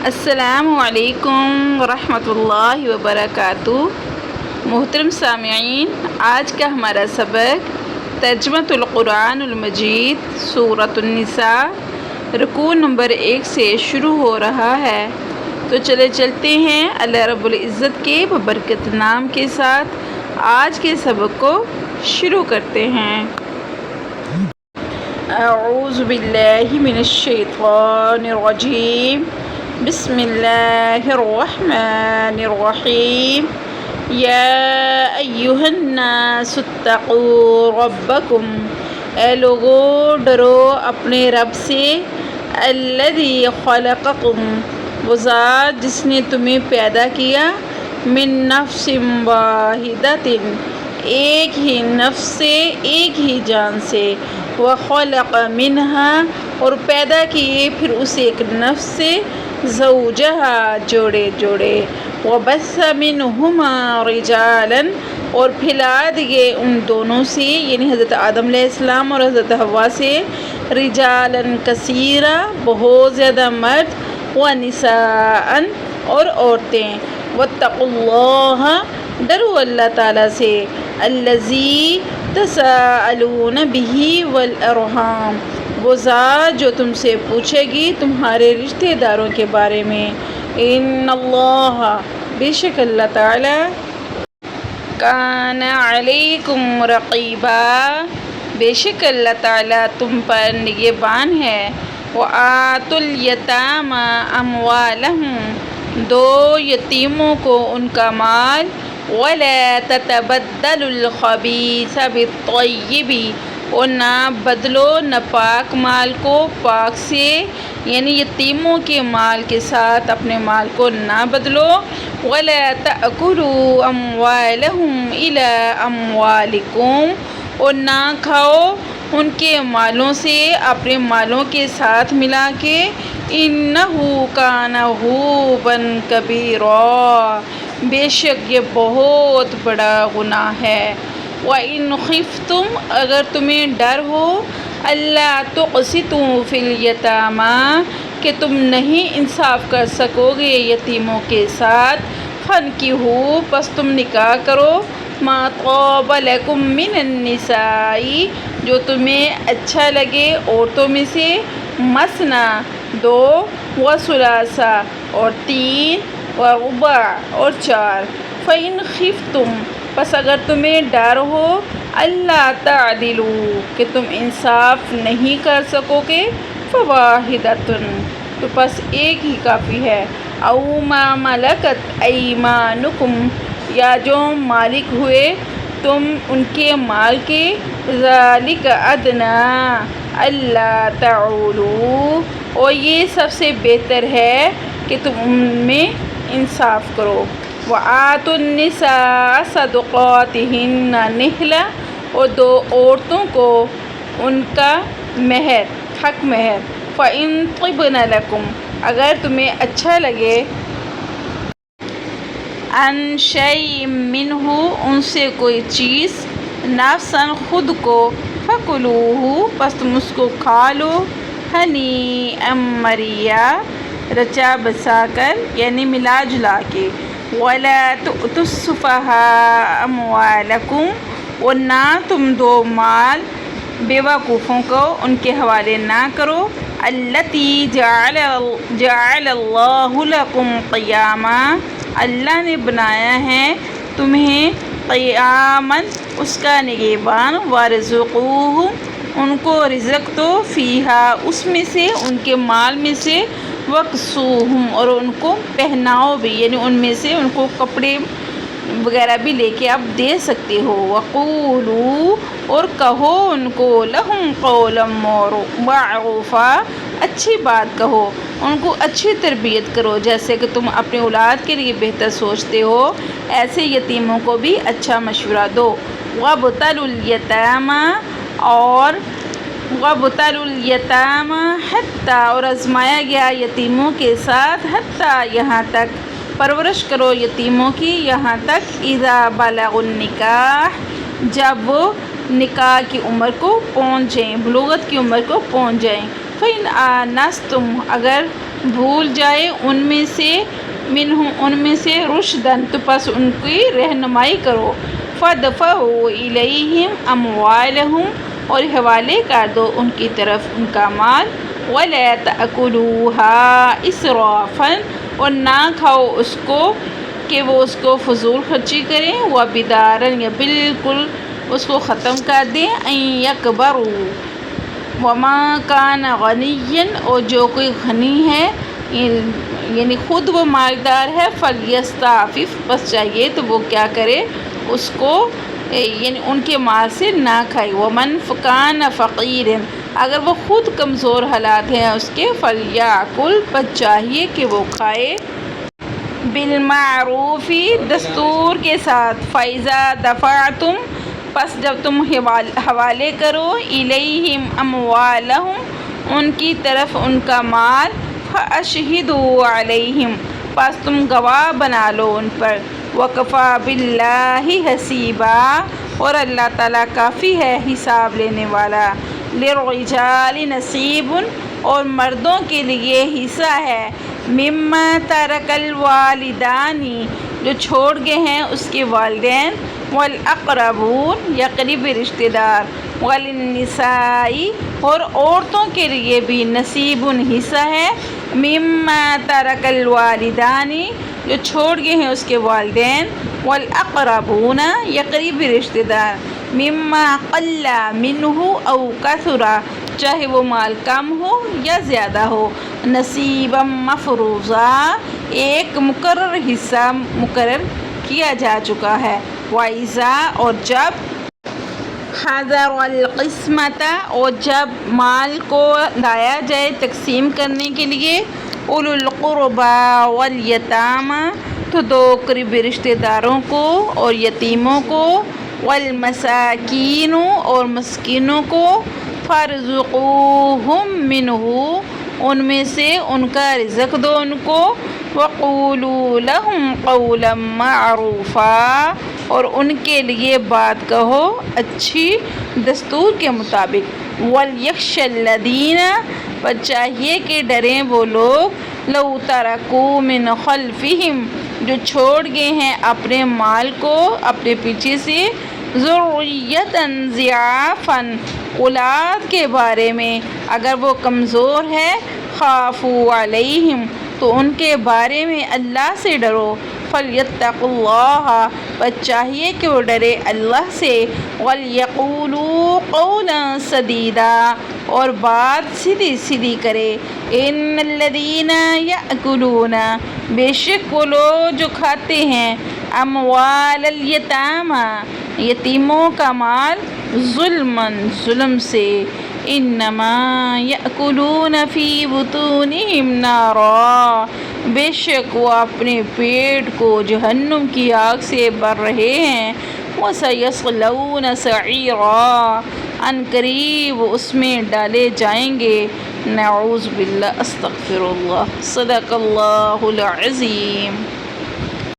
السلام علیکم ورحمۃ اللہ وبرکاتہ۔ محترم سامعین، آج کا ہمارا سبق ترجمۃ القرآن المجید سورۃ النساء رکوع نمبر 1 سے شروع ہو رہا ہے۔ تو چلتے ہیں اللہ رب العزت کے ببرکت نام کے ساتھ آج کے سبق کو شروع کرتے ہیں۔ اعوذ باللہ من الشیطان الرجیم، بسم اللہ الرحمن الرحیم۔ یا ایہا الناس اتقوا ربکم، اے لوگو ڈرو اپنے رب سے، الذی خلقکم، وہ ذات جس نے تمہیں پیدا کیا، من نفس واحدۃ، ایک ہی نفس سے، ایک ہی جان سے، وخلق منہا، اور پیدا کیے پھر اس ایک نفس سے، زوجہا، جوڑے، وبث منہما رجالا، اور پھیلا دیے ان دونوں سے یعنی حضرت آدم علیہ السلام اور حضرت حوا سے، رجالا کثیرا، بہت زیادہ مرد، ونساء، اور عورتیں، واتقوا اللہ، ڈرو اللہ تعالیٰ سے، الذی تساءلون بہ والارحام، وہ ذات جو تم سے پوچھے گی تمہارے رشتہ داروں کے بارے میں، ان اللہ، بے شک اللہ تعالیٰ، کان علیکم رقیبا، بے شک اللہ تعالیٰ تم پر نگہبان ہے، وآتوا الیتامی اموالہم، دو یتیموں کو ان کا مال، ولا تتبدلوا الخبیث بالطیب، اور نہ بدلو ناپاک مال کو پاک سے، یعنی یتیموں کے مال کے ساتھ اپنے مال کو نہ بدلو، ولا تأکلوا اموالہم الی اموالکم، اور نہ کھاؤ ان کے مالوں سے اپنے مالوں کے ساتھ ملا کے، انہ کان حوبا کبیرا، بے شک یہ بہت بڑا گناہ ہے، وَإِنْ خِفْتُمْ، اگر تمہیں ڈر ہو، اللہ تقسطوا فی الیتامی، کہ تم نہیں انصاف کر سکو گے یتیموں کے ساتھ، فانکحوا، پس تم نکاح کرو، ما طاب لکم من النساء، جو تمہیں اچھا لگے عورتوں میں سے، مثنی، دو، وثلاثہ، اور تین، ورباع، اور چار، فإن خفتم، پس اگر تمہیں ڈر ہو، اللہ تعدلوا، کہ تم انصاف نہیں کر سکو گے، فواحدۃ، تو پس ایک ہی کافی ہے، او ما ملکت ایمانکم، یا جو مالک ہوئے تم ان کے مال کے، ذالک ادنیٰ اللہ تعولوا، اور یہ سب سے بہتر ہے کہ تم ان میں انصاف کرو، وآتوا النساء صدقاتہن نحلہ، اور دو عورتوں کو ان کا مہر، حق مہر، فإن طبن لکم، اگر تمہیں اچھا لگے، عن شیء منہ، ان سے کوئی چیز، نفسا، خود کو، فکلوہ، پس تم اس کو کھا لو، ہنیئا مریئا، رچا بسا کر یعنی ملا جلا کے، ولا تؤتوا السفہاء اموالکم، اور نہ تم دو مال بیوقوفوں کو ان کے حوالے نہ کرو، التی جعل اللہ لکم قیاما، اللہ نے بنایا ہے تمہیں قیاما، اس کا نگہبان، وارزقوہم، ان کو رزق دو، فیہا، اس میں سے، ان کے مال میں سے، وکسوہم، اور ان کو پہناؤ بھی، یعنی ان میں سے ان کو کپڑے وغیرہ بھی لے کے آپ دے سکتے ہو، وقولوا، اور کہو ان کو، لہم قولا معروفا، اچھی بات کہو، ان کو اچھی تربیت کرو، جیسے کہ تم اپنے اولاد کے لیے بہتر سوچتے ہو ایسے یتیموں کو بھی اچھا مشورہ دو، وابتلوا الیتامی، وابتلوا الیتامی حتی، اور آزمایا گیا یتیموں کے ساتھ، حتی، یہاں تک، پرورش کرو یتیموں کی یہاں تک، اذا بلغوا النکاح، جب وہ نکاح کی عمر کو پہنچ جائیں، بلوغت کی عمر کو پہنچ جائیں، فإن آنستم، اگر بھول جائے ان میں سے رشدن تو پس ان کی رہنمائی کرو، فَادْفَعُوا إِلَيْهِمْ أَمْوَالَهُمْ اور حوالے کر دو ان کی طرف ان کا مال، وَلَا تَأْكُلُوهَا إِسْرَافًا اور نہ کھاؤ اس کو کہ وہ اس کو فضول خرچی کریں، وَبِدَارًا یا بالکل اس کو ختم کر دیں، أَن يَكْبَرُوا وَمَا كَانَ غَنِيًّا اور جو کوئی غنی ہے یعنی خود وہ مالدار ہے، فَلْيَسْتَعْفِفْ بس چاہیے تو وہ کیا کرے، اس کو یعنی ان کے مال سے نہ کھائے، وَمَنْ كَانَ فَقِيرًا اگر وہ خود کمزور حالات ہیں اس کے، فَلْيَأْكُلْ بس چاہیے کہ وہ کھائے، بِالْمَعْرُوفِ دستور کے ساتھ، فَإِذَا دَفَعْتُمْ پس جب تم حوالے کرو، إِلَيْهِمْ أَمْوَالَهُمْ ان کی طرف ان کا مال، فَأَشْهِدُوا عَلَيْهِمْ پس تم گواہ بنا لو ان پر، وَكَفَى بِاللَّهِ حَسِيبًا اور اللہ تعالیٰ کافی ہے حساب لینے والا، لِلرِّجَالِ نَصِيبٌ اور مردوں کے لیے حصہ ہے، مِمَّا تَرَكَ الْوَالِدَانِ جو چھوڑ گئے ہیں اس کے والدین، وَالْأَقْرَبُونَ یا قریبی رشتہ دار، وَلِلنِّسَاءِ اور عورتوں کے لیے بھی نصیب حصہ ہے، مِمَّا تَرَكَ الْوَالِدَانِ جو چھوڑ گئے ہیں اس کے والدین، وَالْأَقْرَبُونَ یا قریبی رشتہ دار، مِمَّا قَلَّ مِنْهُ أَوْ كَثُرَ چاہے وہ مال کم ہو یا زیادہ ہو، نصیبًا مفروضا ایک مقرر حصہ مقرر کیا جا چکا ہے، وَإِذَا اور جب، حَضَرَ الْقِسْمَةَ اور جب مال کو لایا جائے تقسیم کرنے کے لیے، أُولُو الْقُرْبَى وَالْيَتَامَى تو دو قریبی رشتہ داروں کو اور یتیموں کو، وَالْمَسَاكِينُ اور مسکینوں کو، فَارْزُقُوهُم مِّنْهُ ان میں سے ان کا رزق دو ان کو، وَقُولُوا لَهُمْ قَوْلًا مَّعْرُوفًا اور ان کے لیے بات کہو اچھی دستور کے مطابق، وَلْيَخْشَ الَّذِينَ پر چاہیے کہ ڈریں وہ لوگ، لَوْ تَرَكُوا مِنْ خَلْفِهِمْ جو چھوڑ گئے ہیں اپنے مال کو اپنے پیچھے سے، ذُرِّيَّةً ضِعَافًا اولاد کے بارے میں اگر وہ کمزور ہے، خَافُوا عَلَيْهِمْ تو ان کے بارے میں اللہ سے ڈرو، فَلْيَتَّقُوا اللَّهَ بس چاہیے کہ وہ ڈرے اللہ سے، وَلْيَقُولُوا قَوْلًا سَدِيدًا اور بات سیدھی سیدھی کرے، إِنَّ الَّذِينَ يَأْكُلُونَ بے شک وہ لوگ جو کھاتے ہیں، أَمْوَالَ الْيَتَامَى یتیموں کا مال، ظلمًا ظلم سے، إِنَّمَا يَأْكُلُونَ فِي بُطُونِهِمْ نَارًا بے شک وہ اپنے پیٹ کو جہنم کی آگ سے بھر رہے ہیں، وَسَيَصْلَوْنَ سَعِيرًا عن قریب اس میں ڈالے جائیں گے، نعوذ باللہ، استغفر اللہ، صدق اللہ العظیم۔